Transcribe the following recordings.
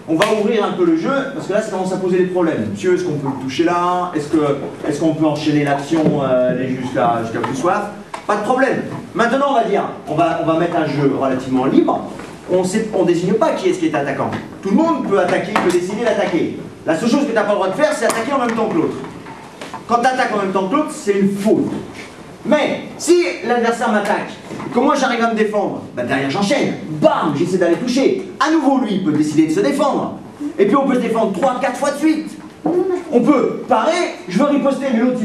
on va ouvrir un peu le jeu, parce que là ça commence à poser des problèmes. Monsieur, est-ce qu'on peut le toucher là? Est-ce qu'on peut enchaîner l'action jusqu'à plus soif? Pas de problème. Maintenant on va dire, on va mettre un jeu relativement libre. On ne désigne pas qui est-ce qui est attaquant. Tout le monde peut attaquer, peut décider d'attaquer. La seule chose que tu n'as pas le droit de faire, c'est attaquer en même temps que l'autre. Quand tu attaques en même temps que l'autre, c'est une faute. Mais si l'adversaire m'attaque, que moi j'arrive à me défendre, bah derrière j'enchaîne, bam, j'essaie d'aller toucher. À nouveau, lui, il peut décider de se défendre. Et puis on peut se défendre 3-4 fois de suite. On peut parer, je veux riposter, mais l'autre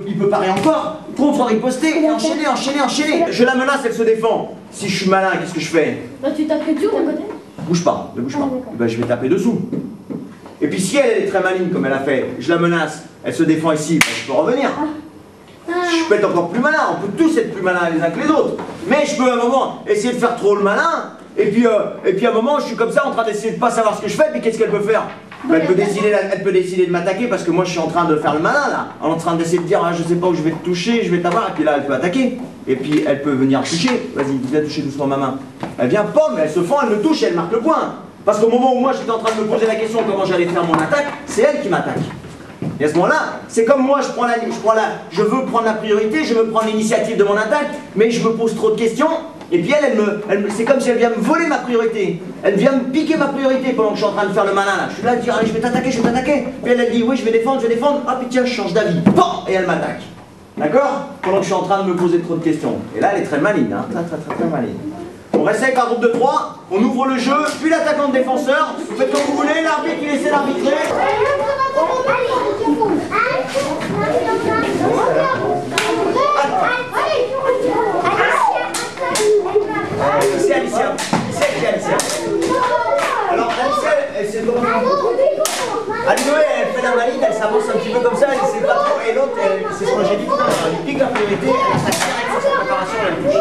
il peut parer encore, contre-riposter, et enchaîner. Je la menace, elle se défend. Si je suis malin, qu'est-ce que je fais? Bah tu tapes tout d'un côté. Bouge pas, ne bouge pas. Bah, je vais taper dessous. Et puis si elle est très maligne comme elle a fait, je la menace, elle se défend ici, bah, je peux revenir. Je peux être encore plus malin, on peut tous être plus malins les uns que les autres. Mais je peux à un moment essayer de faire trop le malin, et puis à un moment je suis comme ça en train d'essayer de pas savoir ce que je fais, puis qu'est-ce qu'elle peut faire? Elle peut décider de m'attaquer parce que moi je suis en train de faire le malin là, en train d'essayer de dire ah, je sais pas où je vais te toucher, je vais t'avoir, et puis là elle peut attaquer. Et puis elle peut venir toucher, vas-y viens toucher doucement ma main. Elle vient pomme, elle se fend, elle me touche et elle marque le point. Parce qu'au moment où moi j'étais en train de me poser la question comment j'allais faire mon attaque, c'est elle qui m'attaque. Et à ce moment-là, c'est comme moi, je veux prendre la priorité, je veux prendre l'initiative de mon attaque, mais je me pose trop de questions, et puis c'est comme si elle vient me voler ma priorité. Elle vient me piquer ma priorité pendant que je suis en train de faire le malin là. Je suis là à dire, allez, je vais t'attaquer. Puis elle dit, oui, je vais défendre. Ah, puis tiens, je change d'avis. Bon, et elle m'attaque. D'accord? Pendant que je suis en train de me poser trop de questions. Et là, elle est très maligne, hein, très maligne. On reste avec un groupe de 3, on ouvre le jeu, puis l'attaquant de défenseur. Vous faites comme vous voulez, l'arbitre il essaie d'arbitrer. C'est Alicia. Alors Alicia, elle s'est vraiment... Alicia, elle fait la maline, elle s'avance un petit peu comme ça, elle sait pas trop. Et l'autre, c'est ce que j'ai dit tout à l'heure, elle pique la priorité, elle attaque direct sur sa préparation, elle touche.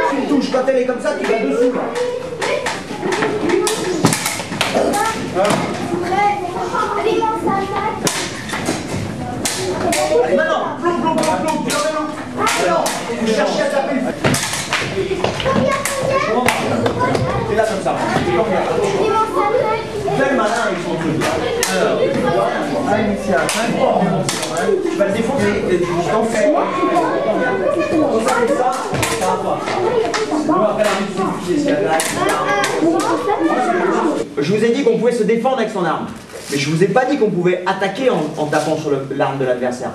Tu touches, quand elle est comme ça, tu vas dessous. Allez, maintenant, plomb, tu l'emmènes où? Alors, vous cherchez à taper. C'est là comme ça. Fais le malin avec son truc. Alors, Alicia, tu vas le défoncer. Je t'en fais. Ça va pas. Je vous ai dit qu'on pouvait se défendre avec son arme. Mais je vous ai pas dit qu'on pouvait attaquer en tapant sur l'arme de l'adversaire.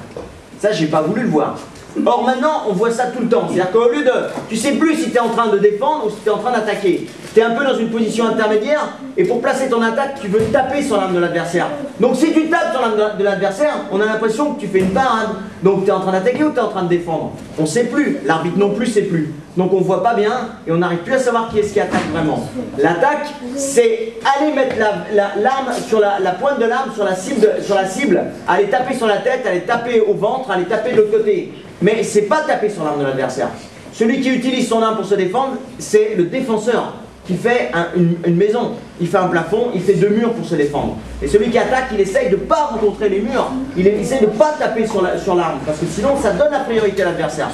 Ça, j'ai pas voulu le voir. Or maintenant, on voit ça tout le temps. C'est-à-dire qu'au lieu de... Tu sais plus si tu es en train de défendre ou si tu es en train d'attaquer. Tu es un peu dans une position intermédiaire et pour placer ton attaque, tu veux taper sur l'arme de l'adversaire. Donc si tu tapes sur l'arme de l'adversaire, on a l'impression que tu fais une parade. Donc tu es en train d'attaquer ou tu es en train de défendre? On sait plus. L'arbitre non plus sait plus. Donc on voit pas bien et on n'arrive plus à savoir qui est-ce qui attaque vraiment. L'attaque, c'est aller mettre l'arme sur la pointe de l'arme sur la cible, aller taper sur la tête, aller taper au ventre, aller taper de l'autre côté. Mais c'est pas taper sur l'arme de l'adversaire. Celui qui utilise son arme pour se défendre, c'est le défenseur qui fait une maison. Il fait un plafond, il fait 2 murs pour se défendre. Et celui qui attaque, il essaye de ne pas rencontrer les murs. Il essaye de ne pas taper sur l'arme, parce que sinon ça donne la priorité à l'adversaire.